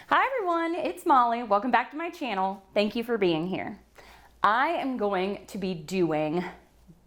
Hi everyone, it's Molly. Welcome back to my channel. Thank you for being here. I am going to be doing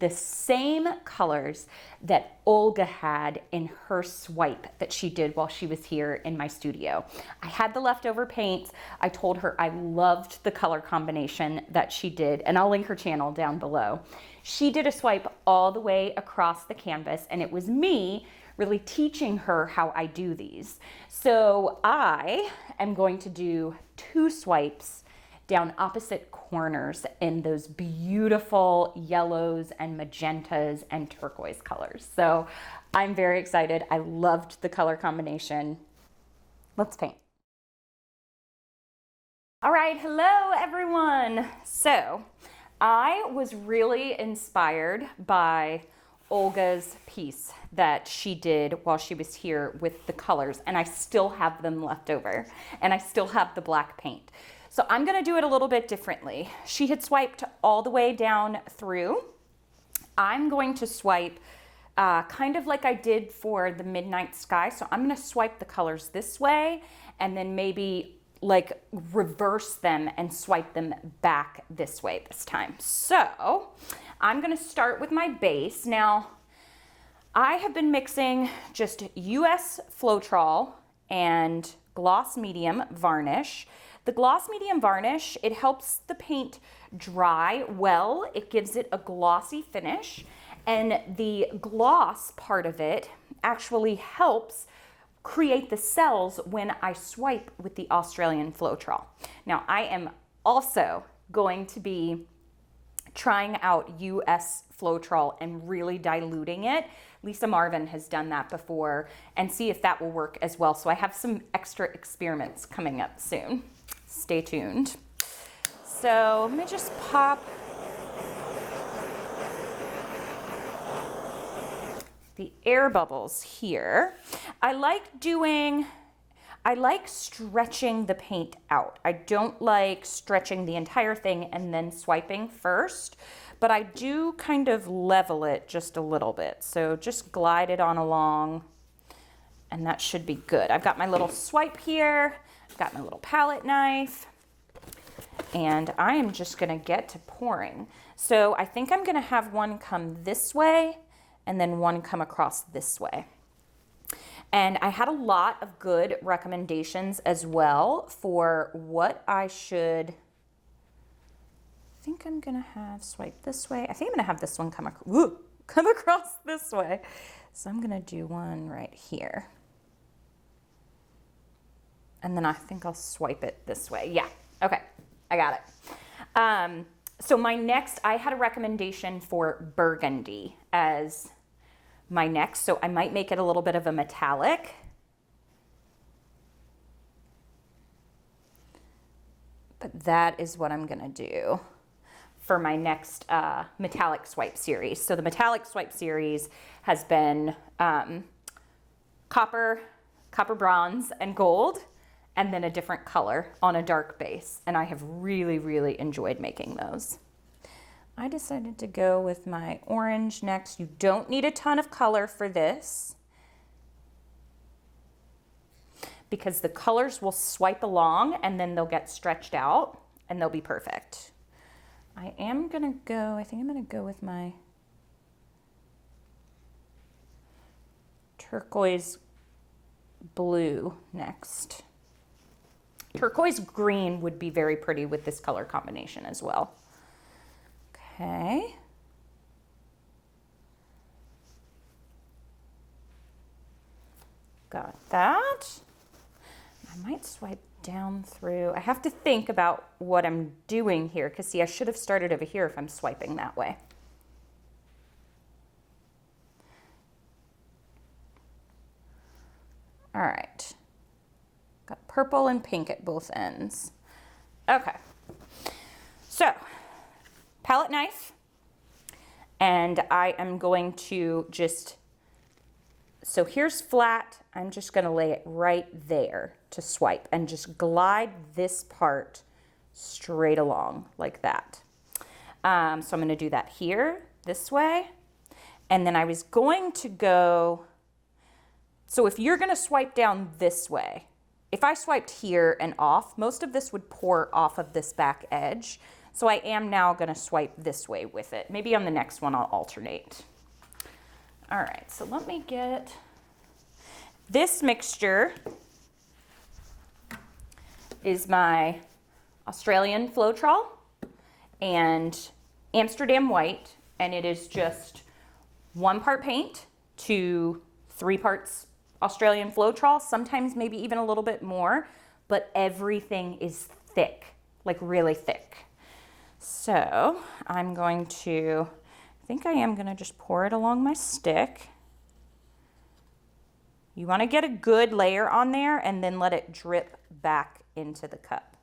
the same colors that Olga had in her swipe that she did while she was here in my studio. I had the leftover paints. I told her I loved the color combination that she did, and I'll link her channel down below. She did a swipe all the way across the canvas, and it was me really teaching her how I do these. So I am going to do 2 swipes down opposite corners in those beautiful yellows and magentas and turquoise colors. So I'm very excited. I loved the color combination. Let's paint. All right, hello everyone. So I was really inspired by Olga's piece that she did while she was here with the colors, and I still have them left over, and I still have the black paint. So I'm gonna do it a little bit differently. She had swiped all the way down through. I'm going to swipe kind of like I did for the Midnight Sky. So I'm gonna swipe the colors this way, and then maybe like reverse them and swipe them back this way this time. So I'm gonna start with my base. Now, I have been mixing just US floetrol and gloss medium varnish. The gloss medium varnish, it helps the paint dry well. It gives it a glossy finish, and the gloss part of it actually helps create the cells when I swipe with the Australian floetrol. Now, I am also going to be trying out US floetrol and really diluting it. Lisa Marvin has done that before, and see if that will work as well. So I have some extra experiments coming up soon. Stay tuned. So let me just pop the air bubbles here. I like stretching the paint out. I don't like stretching the entire thing and then swiping first, but I do kind of level it just a little bit. So just glide it on along, and that should be good. I've got my little swipe here. I've got my little palette knife, and I am just gonna get to pouring. So I think I'm gonna have one come this way and then one come across this way. And I had a lot of good recommendations as well for what I should, I think I'm gonna have swipe this way. I think I'm gonna have this one come across this way. So I'm gonna do one right here. And then I think I'll swipe it this way. Yeah, okay, I got it. So my next, I had a recommendation for burgundy as my next, so I might make it a little bit of a metallic. But that is what I'm gonna do for my next metallic swipe series. So the metallic swipe series has been copper, bronze, and gold, and then a different color on a dark base. And I have really, really enjoyed making those. I decided to go with my orange next. You don't need a ton of color for this because the colors will swipe along and then they'll get stretched out and they'll be perfect. I think I'm gonna go with my turquoise blue next. Turquoise green would be very pretty with this color combination as well. Okay. Got that. I might swipe down through. I have to think about what I'm doing here, because see, I should have started over here if I'm swiping that way. All right. Got purple and pink at both ends. Okay. So, palette knife, and I am going to just, so here's flat, I'm just gonna lay it right there to swipe and just glide this part straight along like that. So I'm gonna do that here, this way, and then I was going to go, so if you're gonna swipe down this way, if I swiped here and off, most of this would pour off of this back edge. So I am now gonna swipe this way with it. Maybe on the next one I'll alternate. All right, so let me get this mixture is my Australian floetrol and Amsterdam white, and it is just 1 part paint to 3 parts Australian floetrol, sometimes maybe even a little bit more, but everything is thick, like really thick. So I'm going to, I think I am gonna just pour it along my stick. You wanna get a good layer on there and then let it drip back into the cup.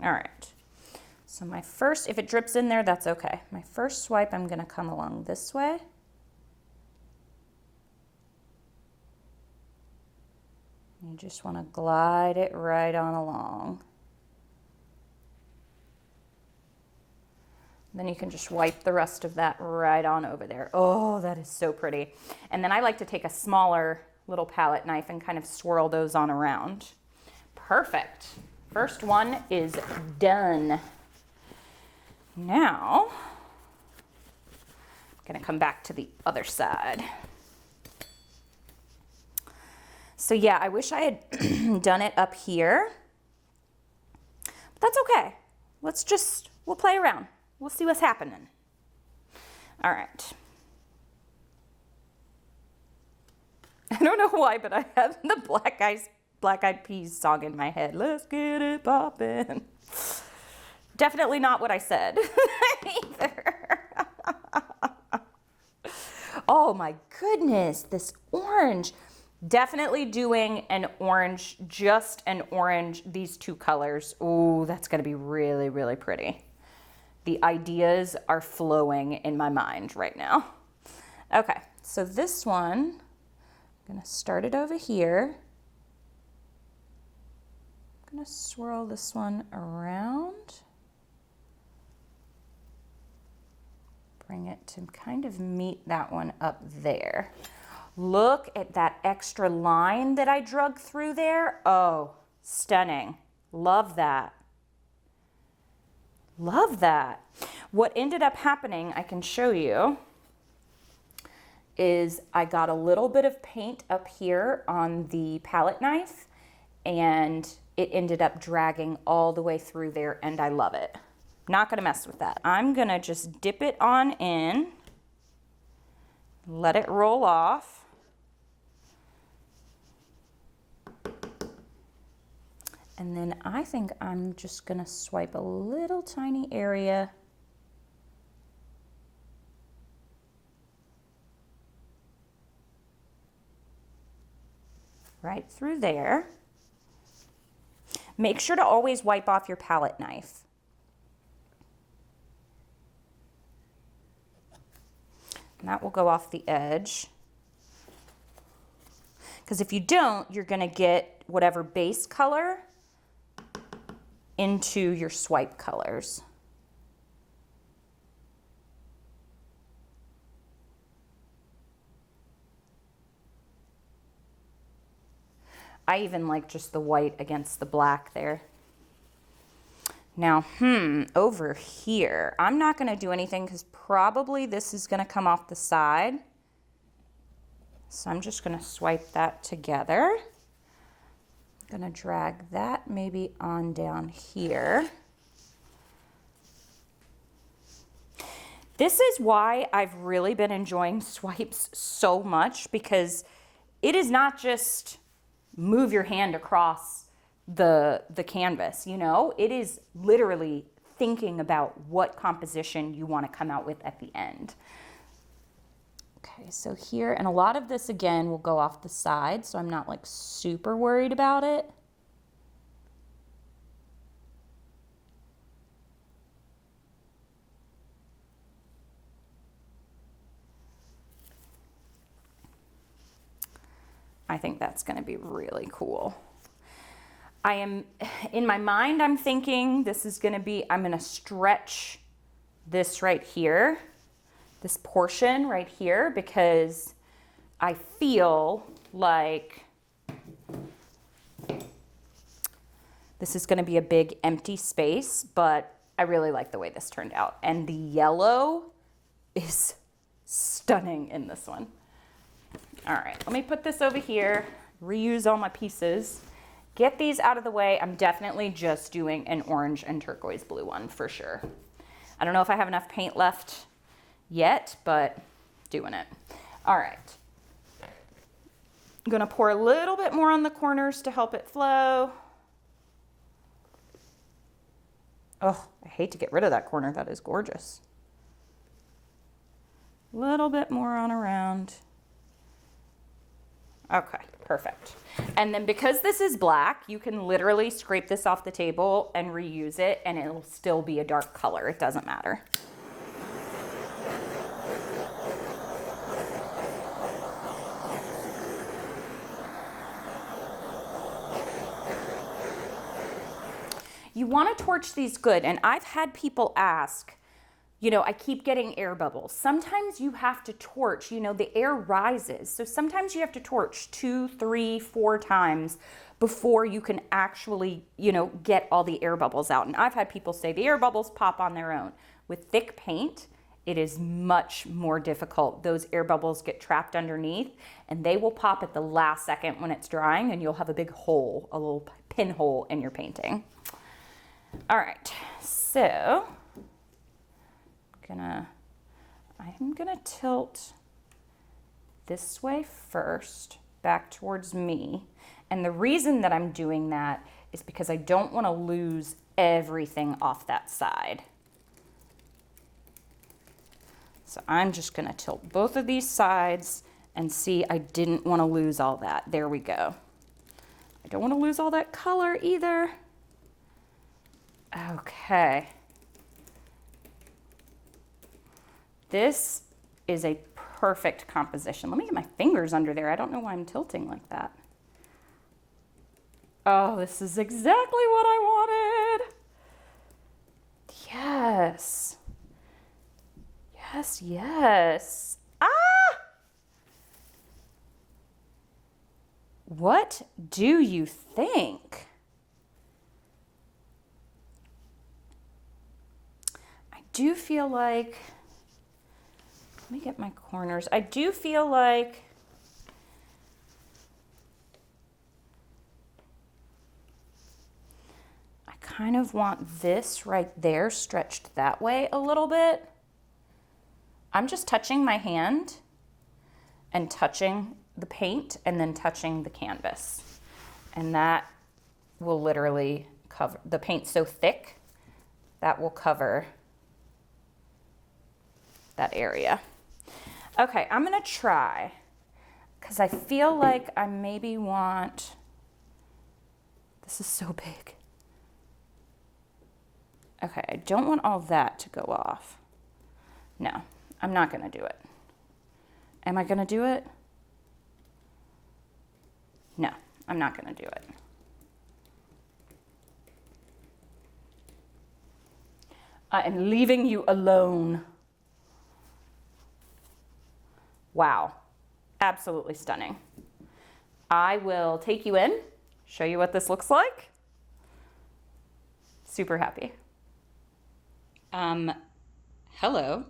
All right, so my first, if it drips in there, that's okay. My first swipe, I'm gonna come along this way. You just wanna glide it right on along. Then you can just wipe the rest of that right on over there. Oh, that is so pretty. And then I like to take a smaller little palette knife and kind of swirl those on around. Perfect. First one is done. Now, I'm gonna come back to the other side. So yeah, I wish I had done it up here, but that's okay. We'll play around. We'll see what's happening. All right. I don't know why, but I have the Black Eyed Peas song in my head. Let's get it poppin'. Definitely not what I said either. Oh my goodness, this orange. Definitely doing an orange, just an orange, these 2 colors. Ooh, that's gonna be really, really pretty. The ideas are flowing in my mind right now. Okay, so this one, I'm gonna start it over here. I'm gonna swirl this one around. Bring it to kind of meet that one up there. Look at that extra line that I drug through there. Oh, stunning. Love that. Love that. What ended up happening, I can show you, is I got a little bit of paint up here on the palette knife and it ended up dragging all the way through there and I love it. Not gonna mess with that. I'm gonna just dip it on in, let it roll off. And then I think I'm just gonna swipe a little tiny area right through there. Make sure to always wipe off your palette knife. And that will go off the edge. Because if you don't, you're gonna get whatever base color into your swipe colors. I even like just the white against the black there. Now, over here, I'm not gonna do anything because probably this is gonna come off the side. So I'm just gonna swipe that together. I'm gonna drag that maybe on down here. This is why I've really been enjoying swipes so much, because it is not just move your hand across the canvas, you know? It is literally thinking about what composition you want to come out with at the end. Okay, so here, and a lot of this again will go off the side, so I'm not like super worried about it. I think that's going to be really cool. In my mind, I'm thinking this is going to be, I'm going to stretch this right here, this portion right here, because I feel like this is gonna be a big empty space, but I really like the way this turned out. And the yellow is stunning in this one. All right, let me put this over here, reuse all my pieces, get these out of the way. I'm definitely just doing an orange and turquoise blue one for sure. I don't know if I have enough paint left yet, but doing it. All right. I'm gonna pour a little bit more on the corners to help it flow. Oh, I hate to get rid of that corner. That is gorgeous. A little bit more on around. Okay, perfect. And then because this is black, you can literally scrape this off the table and reuse it, and it'll still be a dark color. It doesn't matter. You want to torch these good, and I've had people ask, you know, I keep getting air bubbles. Sometimes you have to torch, you know, the air rises. So sometimes you have to torch 2, 3, 4 times before you can actually, you know, get all the air bubbles out. And I've had people say the air bubbles pop on their own. With thick paint, it is much more difficult. Those air bubbles get trapped underneath, and they will pop at the last second when it's drying, and you'll have a big hole, a little pinhole in your painting. All right, so I'm gonna tilt this way first, back towards me. And the reason that I'm doing that is because I don't want to lose everything off that side. So I'm just gonna tilt both of these sides and see, I didn't want to lose all that. There we go. I don't want to lose all that color either. Okay. This is a perfect composition. Let me get my fingers under there. I don't know why I'm tilting like that. Oh, this is exactly what I wanted. Yes. Yes, yes. Ah! What do you think? I do feel like, let me get my corners. I do feel like I kind of want this right there stretched that way a little bit. I'm just touching my hand and touching the paint and then touching the canvas. And that will literally cover, the paint's so thick, that will cover that area. Okay, I'm gonna try, because I feel like I maybe want, this is so big. Okay, I don't want all that to go off. No, I'm not gonna do it. Am I gonna do it? No, I'm not gonna do it. I am leaving you alone. Wow, absolutely stunning. I will take you in, show you what this looks like. Super happy. Hello.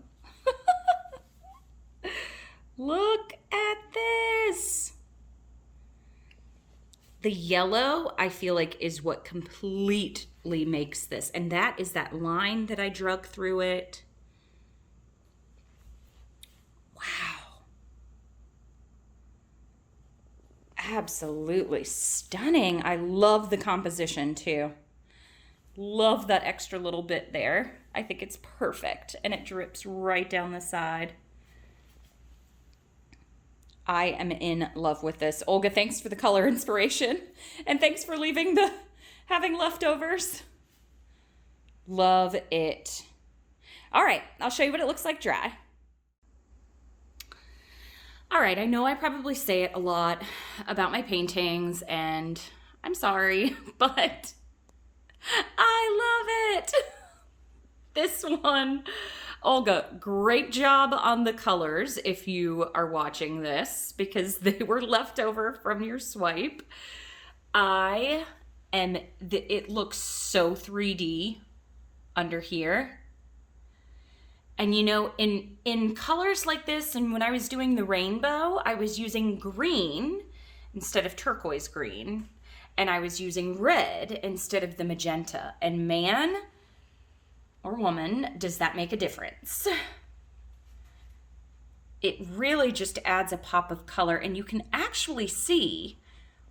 Look at this. The yellow, I feel like, is what completely makes this. And that is that line that I drug through it. Wow. Absolutely stunning. I love the composition too. Love that extra little bit there. I think it's perfect, and it drips right down the side. I am in love with this. Olga, thanks for the color inspiration, and thanks for leaving the having leftovers. Love it. All right, I'll show you what it looks like dry. All right, I know I probably say it a lot about my paintings, and I'm sorry, but I love it. This one, Olga, great job on the colors if you are watching this, because they were left over from your swipe. It looks so 3D under here. And you know, in colors like this, and when I was doing the rainbow, I was using green instead of turquoise green, and I was using red instead of the magenta. And man or woman, does that make a difference? It really just adds a pop of color, and you can actually see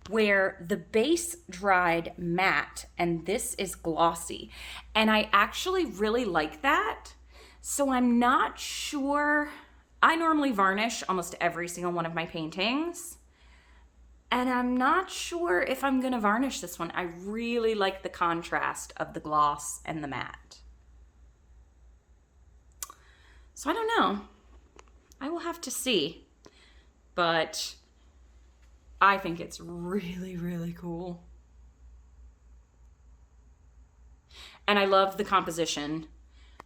where the base dried matte and this is glossy. And I actually really like that. So I'm not sure. I normally varnish almost every single one of my paintings, and I'm not sure if I'm gonna varnish this one. I really like the contrast of the gloss and the matte. So I don't know. I will have to see. But I think it's really, really cool. And I love the composition.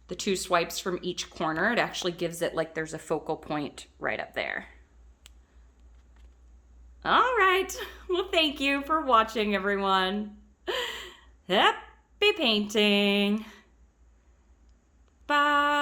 The 2 swipes from each corner, it actually gives it like there's a focal point right up there. All right. Well, thank you for watching, everyone. Happy painting. Bye.